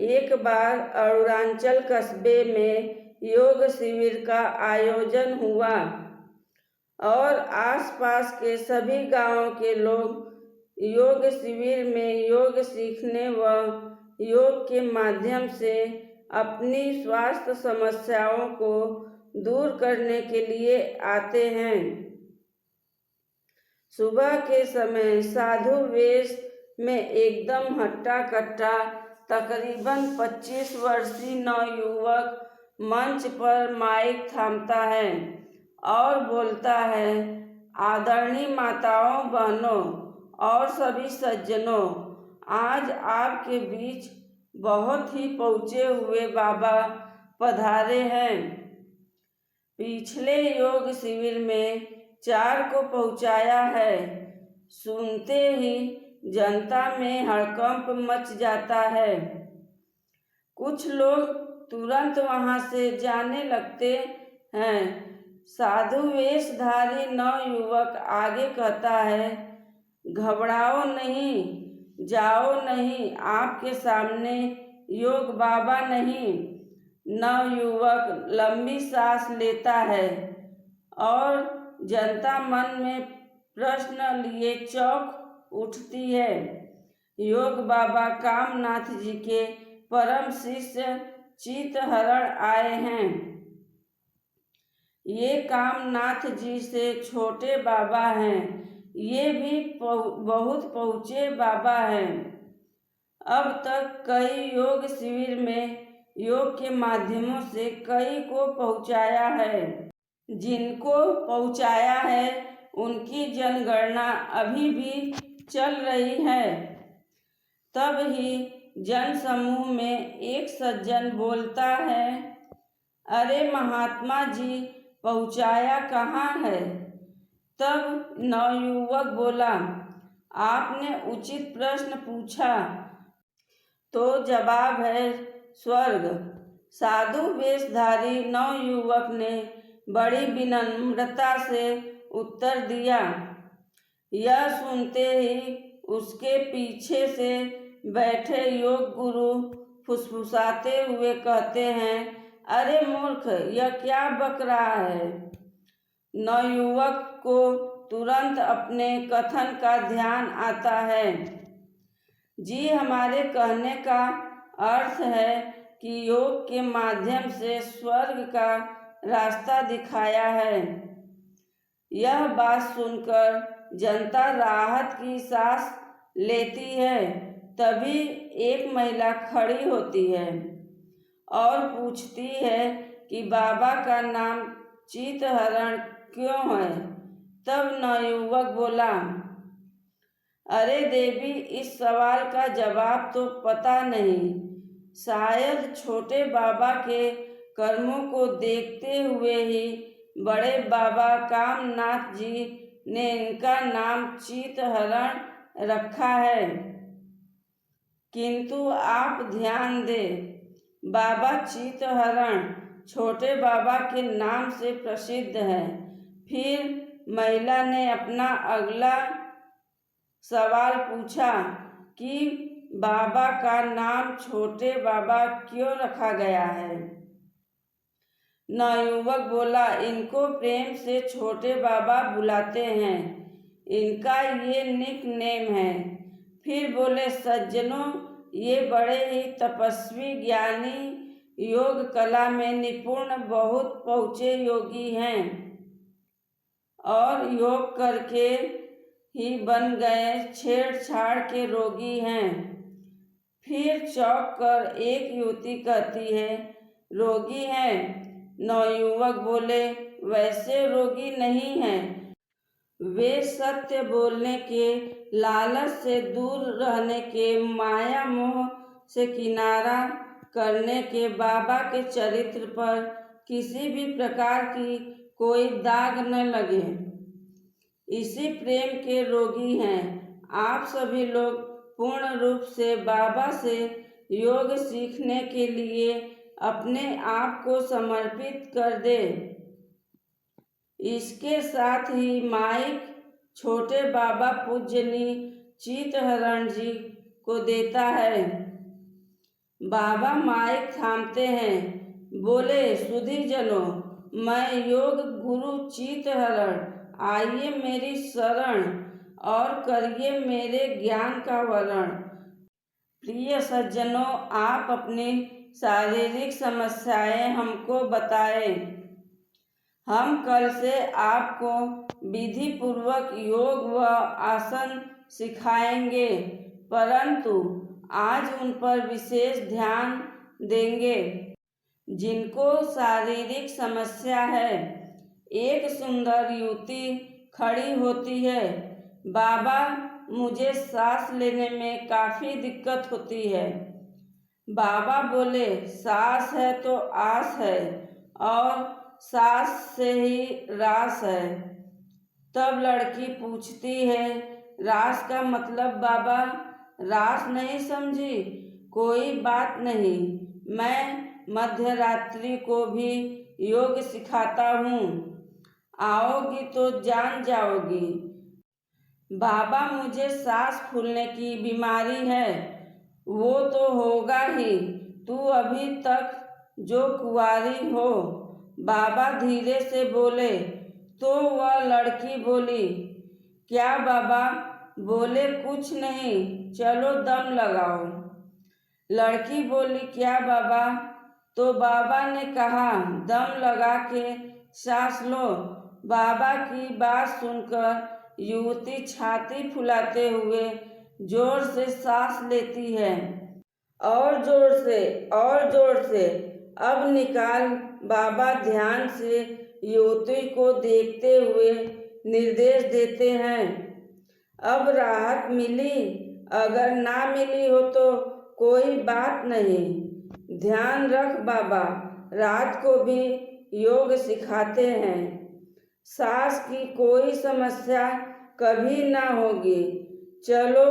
एक बार अरुणाचल कस्बे में योग शिविर का आयोजन हुआ और आसपास के सभी गांवों के लोग योग शिविर में योग सीखने व योग के माध्यम से अपनी स्वास्थ्य समस्याओं को दूर करने के लिए आते हैं। सुबह के समय साधु वेश में एकदम हट्टा कट्टा तकरीबन 25 वर्षीय नवयुवक मंच पर माइक थामता है और बोलता है, आदरणीय माताओं, बहनों और सभी सज्जनों, आज आपके बीच बहुत ही पहुँचे हुए बाबा पधारे हैं। पिछले योग शिविर में 4 को पहुँचाया है। सुनते ही जनता में हड़कंप मच जाता है। कुछ लोग तुरंत वहां से जाने लगते हैं। साधु वेशधारी नवयुवक आगे कहता है, घबराओ नहीं, जाओ नहीं, आपके सामने योग बाबा नहीं। नवयुवक लंबी सांस लेता है और जनता मन में प्रश्न लिए चौंक उठती है। योग बाबा कामनाथ जी के परम शिष्य चितहरण आए हैं। ये कामनाथ जी से छोटे बाबा हैं। ये भी बहुत पहुँचे बाबा हैं। अब तक कई योग शिविर में योग के माध्यमों से कई को पहुँचाया है। जिनको पहुँचाया है उनकी जनगणना अभी भी चल रही है। तब ही जन समूह में एक सज्जन बोलता है, अरे महात्मा जी, पहुँचाया कहाँ है? तब नवयुवक बोला, आपने उचित प्रश्न पूछा तो जवाब है स्वर्ग। साधु वेशधारी नवयुवक ने बड़ी विनम्रता से उत्तर दिया। यह सुनते ही उसके पीछे से बैठे योग गुरु फुसफुसाते हुए कहते हैं, अरे मूर्ख, यह क्या बक रहा है? नवयुवक को तुरंत अपने कथन का ध्यान आता है। जी, हमारे कहने का अर्थ है कि योग के माध्यम से स्वर्ग का रास्ता दिखाया है। यह बात सुनकर जनता राहत की सांस लेती है। तभी एक महिला खड़ी होती है और पूछती है कि बाबा का नाम चितहरण क्यों है? तब नवयुवक बोला, अरे देवी, इस सवाल का जवाब तो पता नहीं। शायद छोटे बाबा के कर्मों को देखते हुए ही बड़े बाबा कामनाथ जी ने इनका नाम चितहरण रखा है। किंतु आप ध्यान दें, बाबा चितहरण छोटे बाबा के नाम से प्रसिद्ध है। फिर महिला ने अपना अगला सवाल पूछा कि बाबा का नाम छोटे बाबा क्यों रखा गया है? नवयुवक बोला, इनको प्रेम से छोटे बाबा बुलाते हैं। इनका ये निक नेम है। फिर बोले, सज्जनों, ये बड़े ही तपस्वी, ज्ञानी, योग कला में निपुण, बहुत पहुँचे योगी हैं और योग करके ही बन गए छेड़छाड़ के रोगी हैं। फिर चौंक कर एक युवती कहती है, रोगी हैं? नवयुवक बोले, वैसे रोगी नहीं हैं। वे सत्य बोलने के लालच से दूर रहने के, माया मोह से किनारा करने के, बाबा के चरित्र पर किसी भी प्रकार की कोई दाग न लगे, इसी प्रेम के रोगी हैं। आप सभी लोग पूर्ण रूप से बाबा से योग सीखने के लिए अपने आप को समर्पित कर दे। इसके साथ ही माइक छोटे बाबा पूज्यनीय चितहरण जी को देता है। बाबा माइक थामते हैं, बोले, सुधीजनों, मैं योग गुरु चित्तहरण, आइए मेरी शरण और करिए मेरे ज्ञान का वरण। प्रिय सज्जनों, आप अपनी शारीरिक समस्याएं हमको बताएं। हम कल से आपको विधि पूर्वक योग व आसन सिखाएंगे, परंतु आज उन पर विशेष ध्यान देंगे जिनको शारीरिक समस्या है। एक सुंदर युवती खड़ी होती है, बाबा, मुझे सांस लेने में काफ़ी दिक्कत होती है। बाबा बोले, सांस है तो आस है और सांस से ही रास है। तब लड़की पूछती है, रास का मतलब बाबा? रास नहीं समझी? कोई बात नहीं, मैं मध्य रात्रि को भी योग सिखाता हूँ, आओगी तो जान जाओगी। बाबा, मुझे सांस फूलने की बीमारी है। वो तो होगा ही, तू अभी तक जो कुंवारी हो। बाबा धीरे से बोले। तो वह लड़की बोली, क्या बाबा? बोले, कुछ नहीं, चलो दम लगाओ। लड़की बोली, क्या बाबा? तो बाबा ने कहा, दम लगा के सांस लो। बाबा की बात सुनकर युवती छाती फुलाते हुए जोर से सांस लेती है, और जोर से। अब निकाल। बाबा ध्यान से युवती को देखते हुए निर्देश देते हैं। अब राहत मिली? अगर ना मिली हो तो कोई बात नहीं, ध्यान रख, बाबा रात को भी योग सिखाते हैं। सांस की कोई समस्या कभी ना होगी। चलो,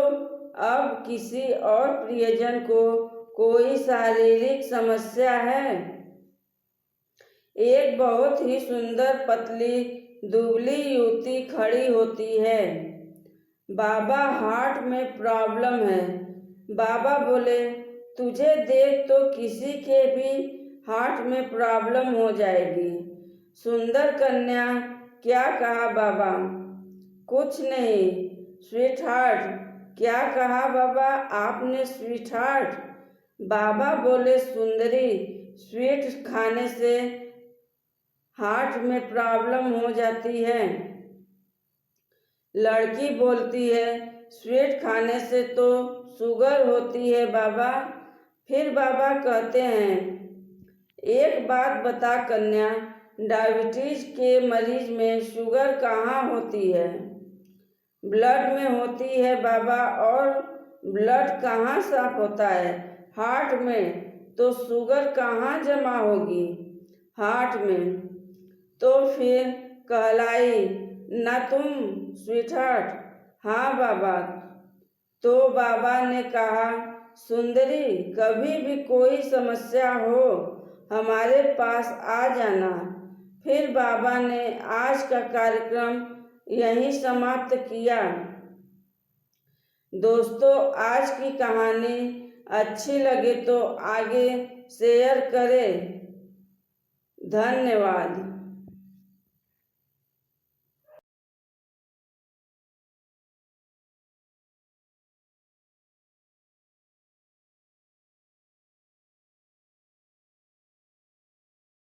अब किसी और प्रियजन को कोई शारीरिक समस्या है? एक बहुत ही सुंदर पतली दुबली युवती खड़ी होती है। बाबा, हार्ट में प्रॉब्लम है। बाबा बोले, तुझे देख तो किसी के भी हार्ट में प्रॉब्लम हो जाएगी। सुंदर कन्या, क्या कहा बाबा? कुछ नहीं, स्वीट हार्ट। क्या कहा बाबा आपने, स्वीट हार्ट? बाबा बोले, सुंदरी, स्वीट खाने से हार्ट में प्रॉब्लम हो जाती है। लड़की बोलती है, स्वीट खाने से तो शुगर होती है बाबा। फिर बाबा कहते हैं, एक बात बता कन्या, डायबिटीज के मरीज में शुगर कहाँ होती है? ब्लड में होती है बाबा। और ब्लड कहाँ साफ होता है? हार्ट में। तो शुगर कहाँ जमा होगी? हार्ट में। तो फिर कहलाई ना तुम स्वीटहार्ट? हाँ बाबा। तो बाबा ने कहा, सुंदरी, कभी भी कोई समस्या हो हमारे पास आ जाना। फिर बाबा ने आज का कार्यक्रम यहीं समाप्त किया। दोस्तों, आज की कहानी अच्छी लगे तो आगे शेयर करें। धन्यवाद।